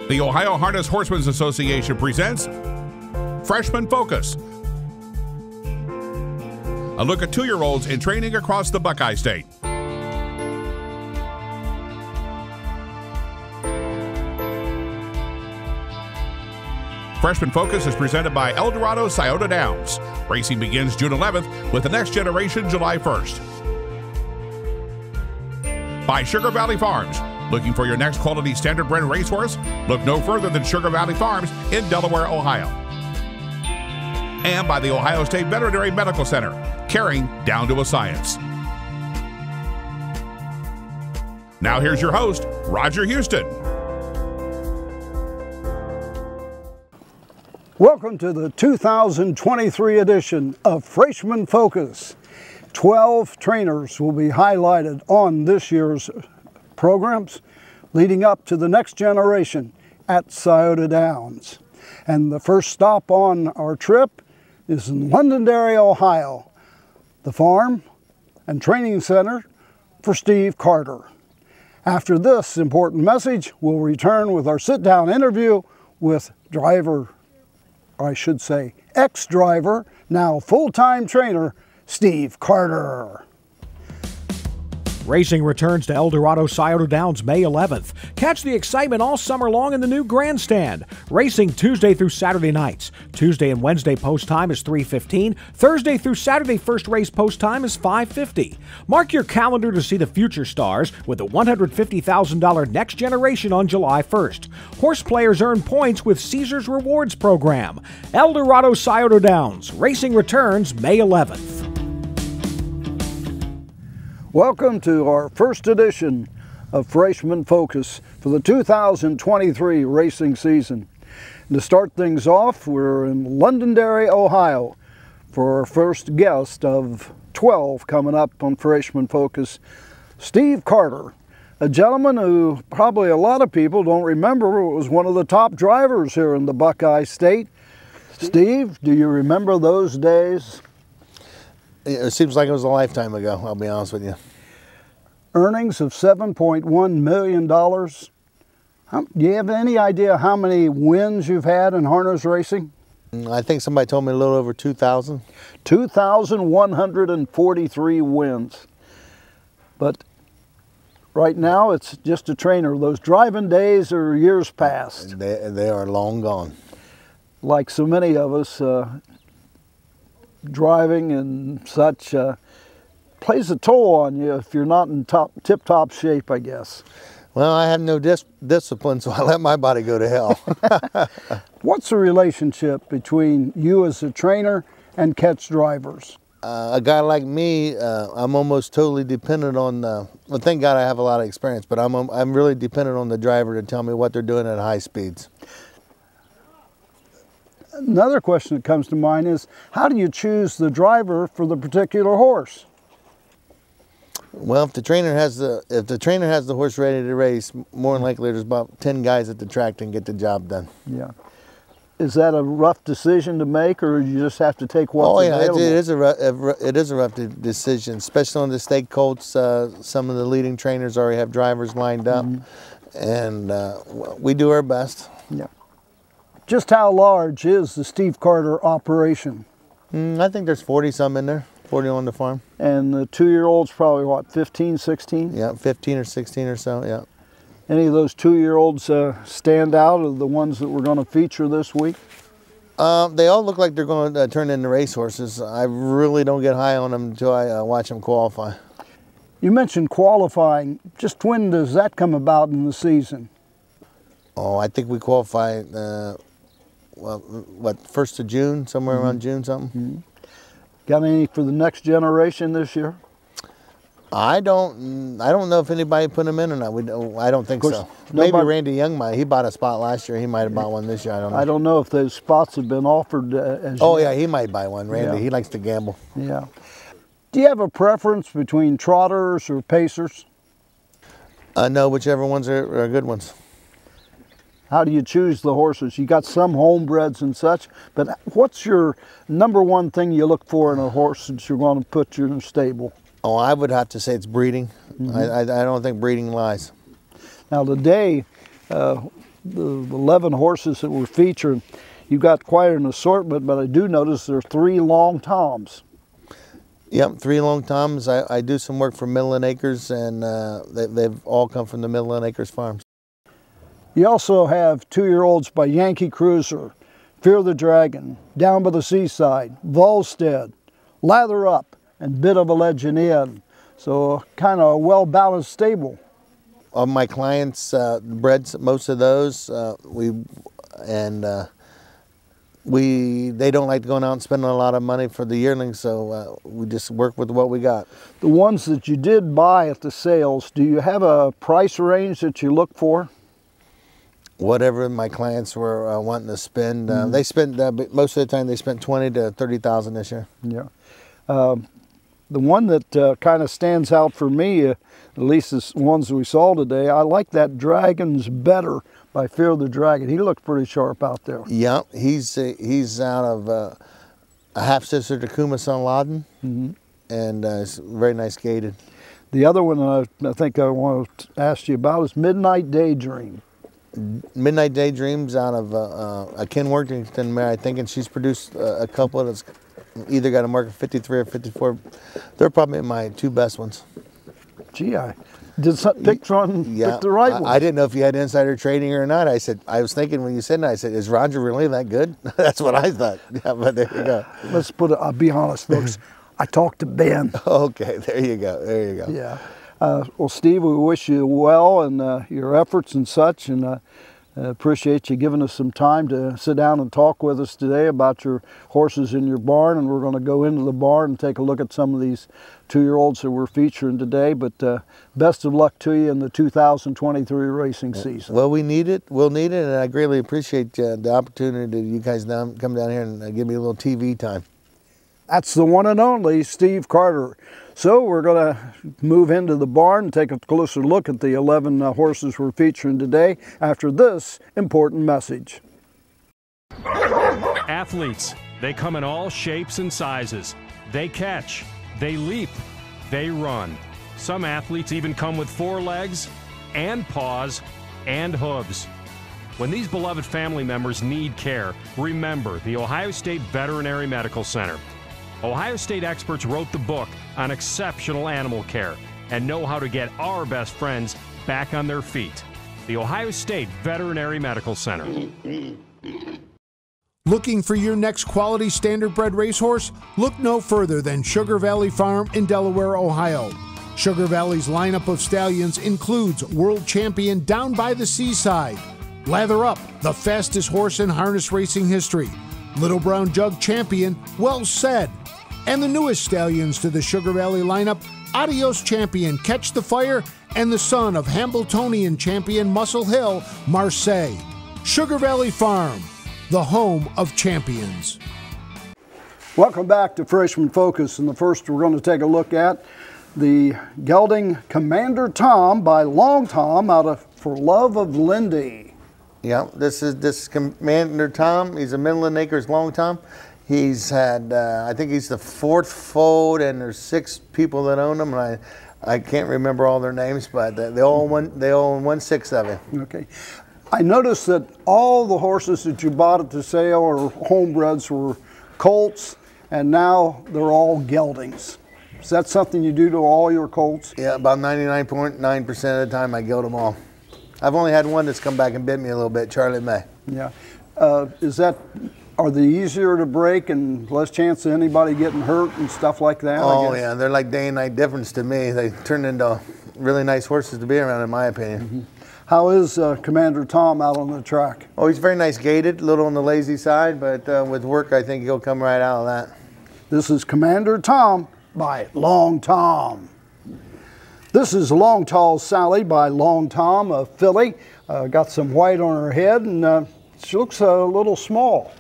The Ohio Harness Horsemen's Association presents Freshman Focus, a look at 2-year-olds in training across the Buckeye State. Freshman Focus is presented by Eldorado Scioto Downs. Racing begins June 11th with the next generation July 1st. By Sugar Valley Farms. Looking for your next quality standard-bred racehorse? Look no further than Sugar Valley Farms in Delaware, Ohio. And by the Ohio State Veterinary Medical Center, caring down to a science. Now here's your host, Roger Huston. Welcome to the 2023 edition of Freshman Focus. 12 trainers will be highlighted on this year's programs leading up to the next generation at Scioto Downs. And the first stop on our trip is in Londonderry, Ohio, the farm and training center for Steve Carter. After this important message, we'll return with our sit-down interview with ex-driver, now full-time trainer, Steve Carter. Racing returns to Eldorado Scioto Downs May 11th. Catch the excitement all summer long in the new grandstand. Racing Tuesday through Saturday nights. Tuesday and Wednesday post time is 3:15. Thursday through Saturday first race post time is 5:50. Mark your calendar to see the future stars with the $150,000 Next Generation on July 1st. Horse players earn points with Caesars Rewards program. Eldorado Scioto Downs. Racing returns May 11th. Welcome to our first edition of Freshman Focus for the 2023 racing season. And to start things off, we're in Londonderry, Ohio for our first guest of 12 coming up on Freshman Focus, Steve Carter, a gentleman who probably a lot of people don't remember was one of the top drivers here in the Buckeye State. Steve, do you remember those days? It seems like it was a lifetime ago, I'll be honest with you. Earnings of $7.1 million. Do you have any idea how many wins you've had in harness racing? I think somebody told me a little over 2,000. 2,143 wins. But right now it's just a trainer. Those driving days are years past. They are long gone. Like so many of us, driving and such plays a toll on you if you're not in tip-top shape, I guess. Well, I have no discipline, so I let my body go to hell. What's the relationship between you as a trainer and catch drivers? A guy like me, I'm almost totally dependent on, well, thank God I have a lot of experience, but I'm really dependent on the driver to tell me what they're doing at high speeds. Another question that comes to mind is, how do you choose the driver for the particular horse? Well, if the trainer has the horse ready to race, more than likely there's about 10 guys at the track that can get the job done. Yeah. Is that a rough decision to make, or you just have to take what's available? It is a rough decision, especially on the stake colts. Some of the leading trainers already have drivers lined up, and we do our best. Yeah. Just how large is the Steve Carter operation? I think there's 40-some in there, 40 on the farm. And the 2-year-olds probably, what, 15, 16? Yeah, 15 or 16 or so, yeah. Any of those 2-year-olds stand out of the ones that we're going to feature this week? They all look like they're going to turn into racehorses. I really don't get high on them until I watch them qualify. You mentioned qualifying. Just when does that come about in the season? Oh, I think we qualify, well, what, 1st of June, somewhere around June something. Got any for the next generation this year? I don't know if anybody put them in or not. I don't think so. Maybe Randy Young might. He bought a spot last year. He might have bought one this year. I don't know. I don't know if those spots have been offered. Yeah, he might buy one. Randy, he likes to gamble. Yeah. Do you have a preference between trotters or pacers? No, whichever ones are good ones. How do you choose the horses? You got some homebreds and such, but what's your #1 thing you look for in a horse that you're going to put in a stable? Oh, I would have to say it's breeding. I don't think breeding lies. Now today, the 11 horses that we're featuring, you've got quite an assortment, but I do notice there are 3 long toms. Yep, 3 long toms. I do some work for Midland Acres, and they've all come from the Midland Acres farms. You also have 2-year-olds by Yankee Cruiser, Fear the Dragon, Down by the Seaside, Volstead, Lather Up, and Bit of a Legend Inn. So kind of a well-balanced stable. All my clients bred most of those. They don't like going out and spending a lot of money for the yearlings, so we just work with what we got. The ones that you did buy at the sales, do you have a price range that you look for? Whatever my clients were wanting to spend. They spent, most of the time they spent $20,000 to $30,000 this year. Yeah. The one that kind of stands out for me, at least the ones we saw today, I like that Dragon's Better by Fear the Dragon. He looked pretty sharp out there. Yeah, he's out of a half-sister to Kuma Son Laden, and it's very nice gaited. The other one I think I want to ask you about is Midnight Daydream. Midnight Daydream's out of a Ken Worthington mare, I think, and she's produced a couple that's either got a mark of 53 or 54. They're probably my 2 best ones. Gee, I did pick the right one. I didn't know if you had insider trading or not. I was thinking when you said that, I said, is Roger really that good? That's what I thought. Yeah, but there you go. Let's put it, I'll be honest, folks. I talked to Ben. Okay, there you go. There you go. Yeah. Well, Steve, we wish you well in your efforts and such, and appreciate you giving us some time to sit down and talk with us today about your horses in your barn. And we're going to go into the barn and take a look at some of these 2-year-olds that we're featuring today. But best of luck to you in the 2023 racing season. Well, we need it. We'll need it, and I greatly appreciate the opportunity to you guys come down here and give me a little TV time. That's the one and only Steve Carter. So we're going to move into the barn and take a closer look at the 11 horses we're featuring today after this important message. Athletes, they come in all shapes and sizes. They catch, they leap, they run. Some athletes even come with 4 legs and paws and hooves. When these beloved family members need care, remember the Ohio State Veterinary Medical Center. Ohio State experts wrote the book on exceptional animal care and know how to get our best friends back on their feet. The Ohio State Veterinary Medical Center. Looking for your next quality standardbred racehorse? Look no further than Sugar Valley Farm in Delaware, Ohio. Sugar Valley's lineup of stallions includes world champion Down by the Seaside, Lather Up, the fastest horse in harness racing history, Little Brown Jug champion Well Said, and the newest stallions to the Sugar Valley lineup, Adios champion Catch the Fire, and the son of Hambletonian champion Muscle Hill, Marseille. Sugar Valley Farm, the home of champions. Welcome back to Freshman Focus, and the first we're going to take a look at the gelding Commander Tom by Long Tom out of For Love of Lindy. Yeah, this is Commander Tom. He's a Midland Acres Long Tom. He's had, I think he's the 4th foal, and there's 6 people that own him, and I can't remember all their names, but they all own 1/6 of him. Okay. I noticed that all the horses that you bought at the sale or homebreds were colts, and now they're all geldings. Is that something you do to all your colts? Yeah, about 99.9% of the time I geld them all. I've only had one that's come back and bit me a little bit, Charlie May. Yeah. Are they easier to break and less chance of anybody getting hurt and stuff like that? Oh, yeah. They're like day and night difference to me. They turn into really nice horses to be around, in my opinion. Mm-hmm. How is Commander Tom out on the track? Oh, he's very nice gaited, a little on the lazy side, but with work, I think he'll come right out of that. This is Commander Tom by Long Tom. This is Long Tall Sally by Long Tom, a filly. Got some white on her head, and she looks a little small.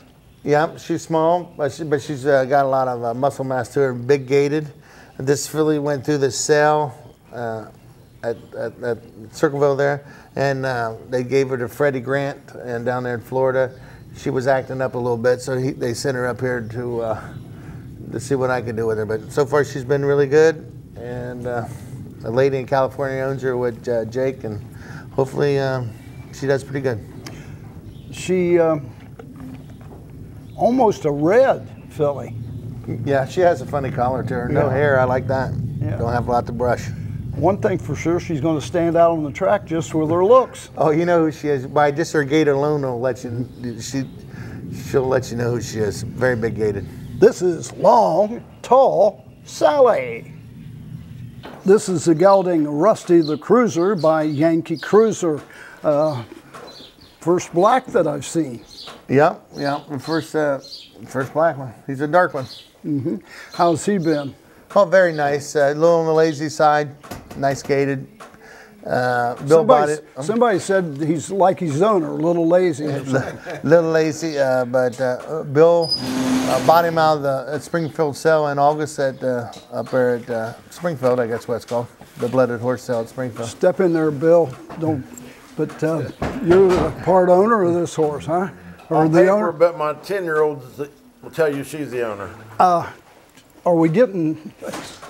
Yeah, she's small, but she's got a lot of muscle mass to her, big gaited. This filly went through the sale at Circleville there, and they gave her to Freddie Grant, and down there in Florida, she was acting up a little bit, so they sent her up here to see what I could do with her. But so far, she's been really good, and a lady in California owns her with Jake, and hopefully she does pretty good. she almost a red filly. Yeah, she has a funny collar to her. No hair, I like that. Yeah. Don't have a lot to brush. One thing for sure, she's going to stand out on the track just with her looks. Oh, you know who she is. By just her gait alone, will let you. She'll let you know who she is. Very big gaited. This is Long, Tall Sally. This is the gelding Rusty the Cruiser by Yankee Cruiser. First black that I've seen. Yep. First black one. He's a dark one. Mm-hmm. How's he been? Oh, very nice. A little on the lazy side. Nice gaited. Bill bought it. Somebody said he's like his owner, a little lazy. Little lazy, but Bill bought him out of the Springfield sale in August at up there at Springfield, I guess what it's called, the blooded horse sale at Springfield. Step in there, Bill. Don't. But you're the part owner of this horse, huh? Or On the paper, owner? but my 10-year-old will tell you she's the owner. Are we getting?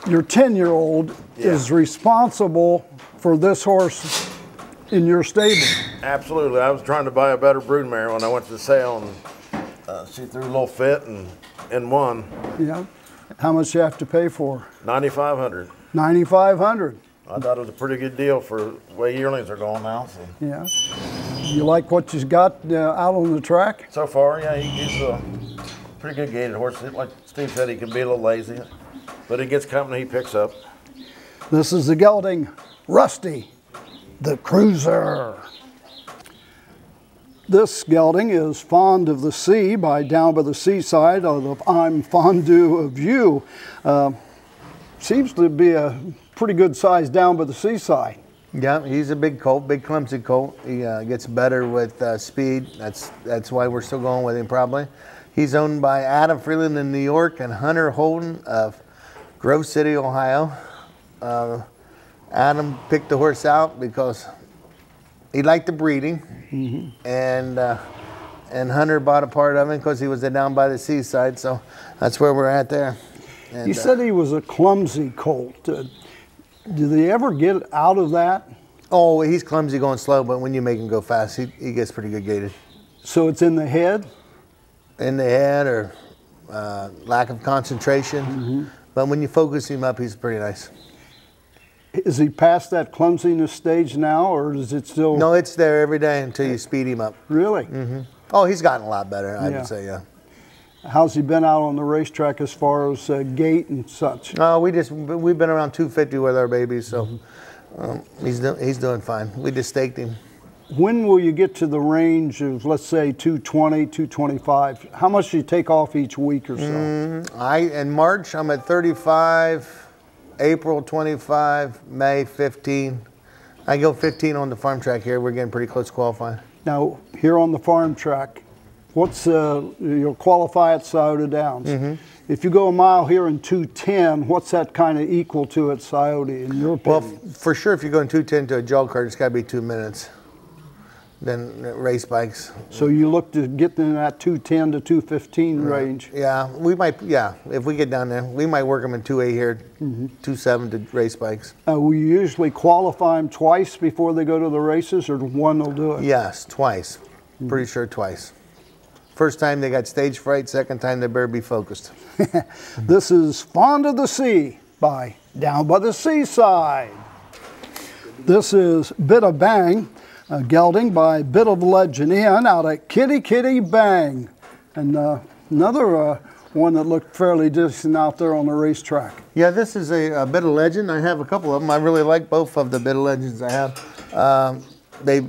Your 10-year-old is responsible for this horse in your stable. Absolutely. I was trying to buy a better broodmare when I went to the sale, and she threw a little fit and won. Yeah. How much you have to pay for? $9,500. $9,500. I thought it was a pretty good deal for the way yearlings are going now. So. Yeah. You like what you've got out on the track? So far, yeah, he's a pretty good gaited horse. Like Steve said, he can be a little lazy, but he gets company, he picks up. This is the gelding Rusty the Cruiser. This gelding is Fond of the Sea by Down by the Seaside, of I'm Fondue of You. Seems to be a pretty good size Down by the Seaside. Yeah, he's a big colt, big clumsy colt. He gets better with speed. That's why we're still going with him probably. He's owned by Adam Freeland in New York and Hunter Holden of Grove City, Ohio. Adam picked the horse out because he liked the breeding, and Hunter bought a part of him because he was down by the seaside. So that's where we're at there. And, you said he was a clumsy colt. Do they ever get out of that? Oh, he's clumsy going slow, but when you make him go fast, he gets pretty good gaited. So it's in the head? In the head or lack of concentration. But when you focus him up, he's pretty nice. Is he past that clumsiness stage now, or is it still? No, it's there every day until you speed him up. Really? Oh, he's gotten a lot better, I would say, yeah. How's he been out on the racetrack as far as gait and such? We've been around 250 with our babies, so he's doing fine. We just staked him. When will you get to the range of, let's say, 220, 225? How much do you take off each week or so? In March, I'm at 35, April 25, May 15. I go 15 on the farm track here. We're getting pretty close to qualifying. Now, here on the farm track, what's you'll qualify at Scioto Downs. If you go a mile here in 210, what's that kind of equal to at Scioto in your opinion? Well, for sure, if you're going 210 to a jog cart, it's got to be 2 minutes. Then race bikes. So you look to get in that 210 to 215 range. Yeah, we might. Yeah, if we get down there, we might work them in 2.8 here, 2.7 to race bikes. We usually qualify them twice before they go to the races, or one will do it? Yes, twice. Pretty sure twice. First time they got stage fright, second time they better be focused. This is Fond of the Sea by Down by the Seaside. This is Bitta Bang, gelding by Bit of Legend Inn out at Kitty Kitty Bang. And another one that looked fairly decent out there on the racetrack. Yeah, this is a Bit of Legend. I have a couple of them. I really like both of the Bit of Legends I have. They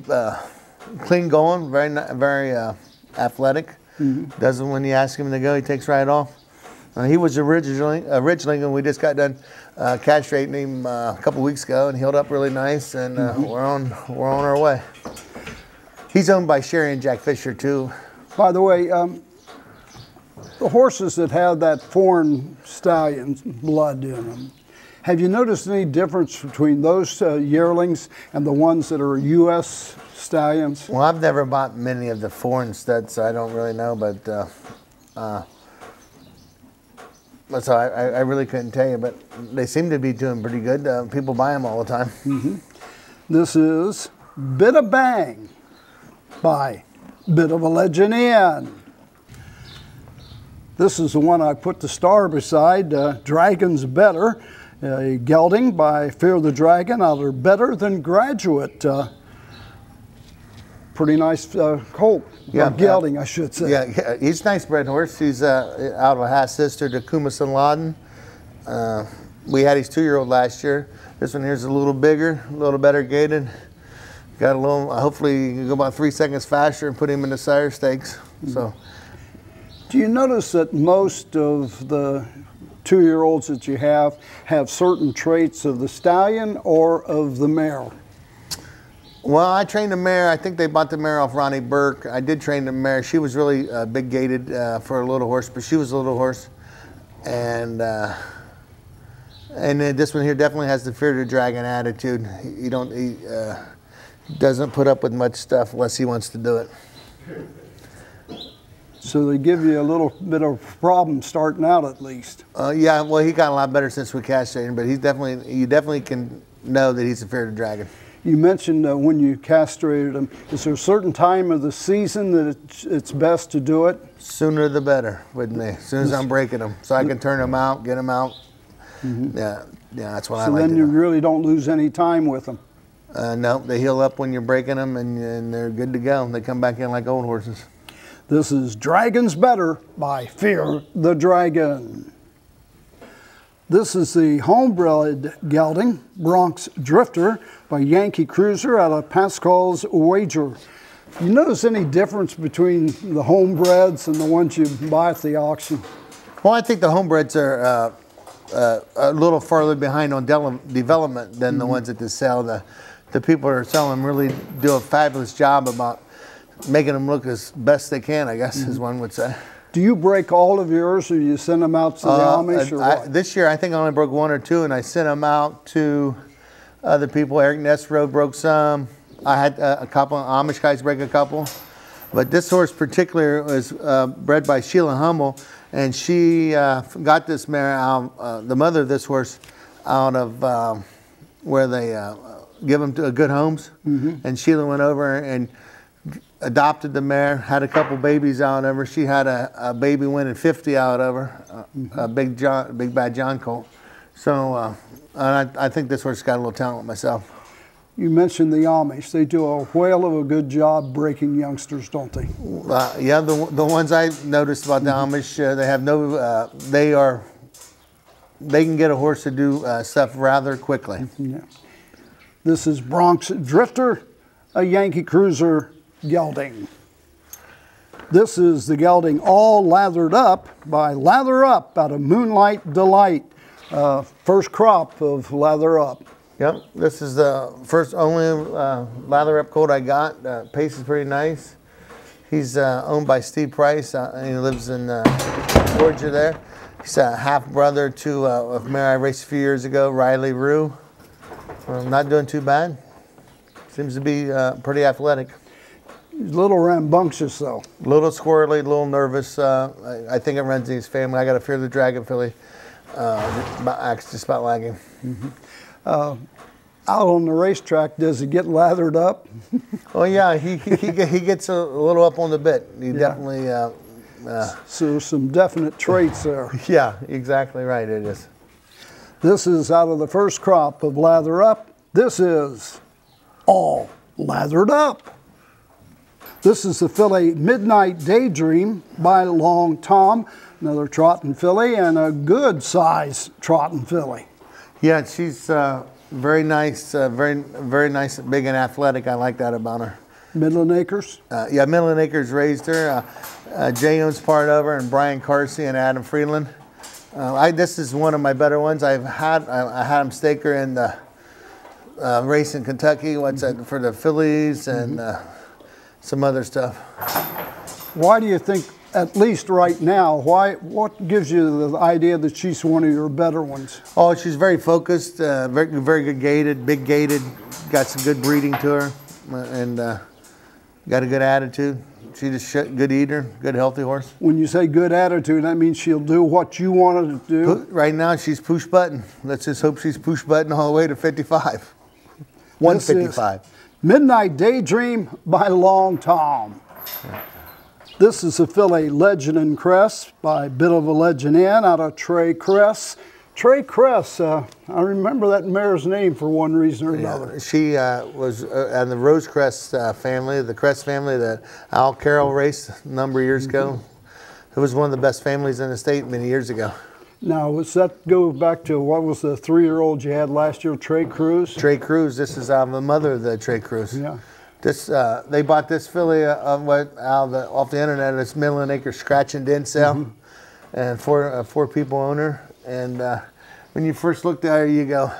clean going, very athletic. Doesn't, when you ask him to go, he takes right off. He was originally, and we just got done castrating him a couple weeks ago, and healed up really nice, and we're on our way. He's owned by Sherry and Jack Fisher too. By the way, the horses that have that foreign stallion blood in them, have you noticed any difference between those yearlings and the ones that are U.S. stallions? Well, I've never bought many of the foreign studs, so I don't really know, but so I really couldn't tell you, but they seem to be doing pretty good. People buy them all the time. This is Bitta Bang by Bit of a Legend in. This is the one I put the star beside, Dragon's Better, a gelding by Fear the Dragon out of Better Than Graduate. Pretty nice colt, gelding I should say. Yeah, he's a nice bred horse. He's out of a half sister to Kumis and Laden. We had his 2-year-old last year. This one here's a little bigger, a little better gaited. Got a little, hopefully you can go about 3 seconds faster and put him in the sire stakes. So. Do you notice that most of the 2-year-olds that you have certain traits of the stallion or of the mare? Well, I trained the mare. I think they bought the mare off Ronnie Burke. I did train the mare. She was really big gaited for a little horse, but she was a little horse. And then this one here definitely has the Fear the Dragon attitude. He doesn't put up with much stuff unless he wants to do it. So they give you a little bit of problem starting out at least. Yeah, well, he got a lot better since we castrated him, but you definitely can know that he's a Fear the Dragon. You mentioned when you castrated him, is there a certain time of the season that it's best to do it? Sooner the better with me, as soon as I'm breaking them, so I can turn them out, get them out. Yeah, that's what I like to do. So then you really don't lose any time with them? No, they heal up when you're breaking them, and they're good to go. They come back in like old horses. This is Dragon's Better by Fear the Dragon. This is the homebred gelding, Bronx Drifter by Yankee Cruiser out of Pascal's Wager. You notice any difference between the homebreds and the ones you buy at the auction? Well, I think the homebreds are a little farther behind on development than the ones at the sale. The people who are selling them really do a fabulous job about making them look as best they can, I guess, as one would say. Do you break all of yours, or you send them out to the Amish, or what? This year, I think I only broke 1 or 2, and I sent them out to other people. Eric Nesro broke some. I had a couple of Amish guys break a couple. But this horse particular was bred by Sheila Hummel, and she got this mare out, the mother of this horse, out of where they give them to good homes. And Sheila went over and adopted the mare, had a couple babies out of her. She had a baby winning 50 out of her, a Big Bad John colt. So I think this horse got a little talent myself. You mentioned the Amish. They do a whale of a good job breaking youngsters, don't they? Yeah, the ones I noticed about the Amish, they have no, they can get a horse to do stuff rather quickly. Yeah. This is Bronx Drifter, a Yankee Cruiser gelding. This is the gelding All Lathered Up by Lather Up out of Moonlight Delight. First crop of Lather Up. Yep, this is the only Lather Up colt I got. Pace is pretty nice. He's owned by Steve Price. And he lives in Georgia there. He's a half brother to a mare I raced a few years ago, Riley Rue. Not doing too bad. Seems to be pretty athletic. He's a little rambunctious though. A little squirrely, a little nervous. I think it runs in his family. I got a Fear the Dragon filly. Just about like him. Out on the racetrack, does he get lathered up? Oh yeah, he gets a little up on the bit. He definitely. So some definite traits there. Yeah, exactly right. It is. This is out of the first crop of Lather Up. This is All Lathered Up. This is the filly Midnight Daydream by Long Tom, another trotting filly, and a good size trotting filly. Yeah, she's very nice, very nice, big and athletic. I like that about her. Midland Acres? Yeah, Midland Acres raised her. Jay owns part of her, and Brian Carsey and Adam Freeland. This is one of my better ones. I had him stake her in the race in Kentucky. For the fillies and some other stuff. Why do you think, at least right now, what gives you the idea that she's one of your better ones? Oh, she's very focused, very good gaited, big gaited, got some good breeding to her, and got a good attitude. She's just good eater, good healthy horse. When you say good attitude, that means she'll do what you want her to do? Right now, she's push button. Let's just hope she's push button all the way to 55. 155. Midnight Daydream by Long Tom. This is a filly, Legend N Cress, by Bit of a Legend N out of N Cress. N Cress, I remember that mare's name for one reason or another. She was in the Rose Cress family, the Cress family that Al Carroll raced a number of years ago. It was one of the best families in the state many years ago. Now, does that go back to, what was the 3-year-old you had last year, Trey Cruz? Trey Cruz, this is the mother of the Trey Cruz. Yeah. This, they bought this filly off the internet. It's middle and acre scratch and dent sale, and four people own her. And when you first looked at her, you go,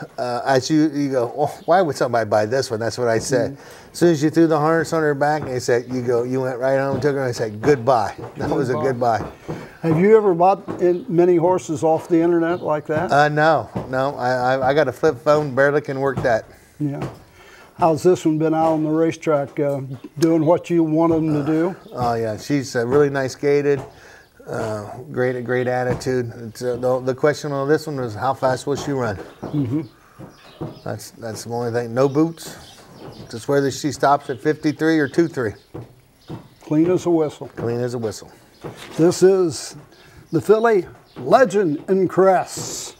you go, oh, why would somebody buy this one? That's what I said. As soon as you threw the harness on her back, they said, you went right home and took her, and I said, goodbye. That was a goodbye. Have you ever bought many horses off the internet like that? No. I got a flip phone, barely can work that. Yeah. How's this one been out on the racetrack, doing what you want them to do? Oh yeah, she's really nice gaited, great attitude. It's, the question on this one was how fast will she run? That's the only thing. No boots. Just whether she stops at 53 or 2-3. Clean as a whistle. Clean as a whistle. This is the filly, Legend N Cress.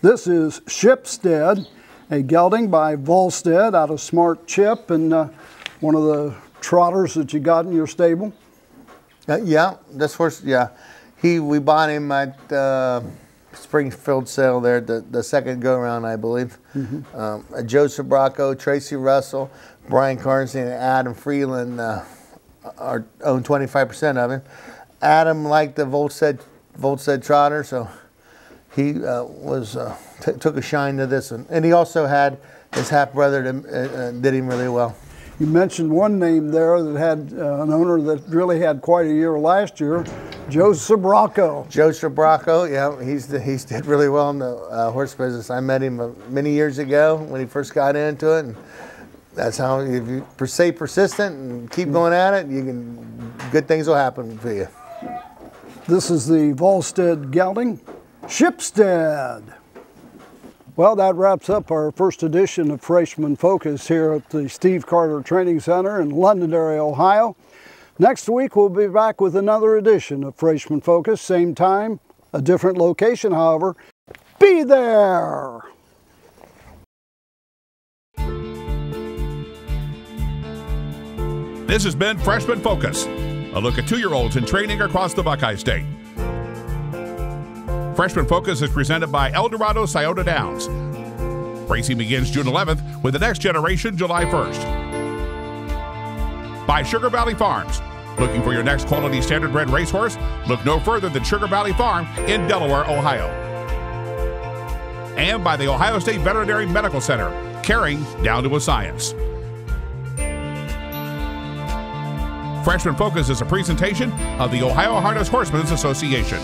This is Chipstead, a gelding by Volstead out of Smart Chip, and one of the trotters that you got in your stable. Yeah, this horse. Yeah, we bought him at Springfield sale there, the second go around, I believe. Joe Sobracco, Tracy Russell, Brian Carnsley, and Adam Freeland own 25% of him. Adam liked the Volstead trotter, so he took a shine to this one. And he also had his half brother that did him really well. You mentioned one name there that had an owner that really had quite a year last year, Joe Sobracco. Joe Sobracco, yeah, he's did really well in the horse business. I met him many years ago when he first got into it, and that's how, if you stay persistent and keep going at it, good things will happen for you. This is the Volstead gelding, Chipstead. Well, that wraps up our first edition of Freshman Focus here at the Steve Carter Training Center in Londonderry, Ohio. Next week, we'll be back with another edition of Freshman Focus, same time, a different location, however. Be there! This has been Freshman Focus, a look at 2-year-olds in training across the Buckeye State. Freshman Focus is presented by Eldorado Scioto Downs. Racing begins June 11th with the next generation July 1st. By Sugar Valley Farms. Looking for your next quality standardbred racehorse? Look no further than Sugar Valley Farm in Delaware, Ohio. And by the Ohio State Veterinary Medical Center, caring down to a science. Freshman Focus is a presentation of the Ohio Harness Horsemen's Association.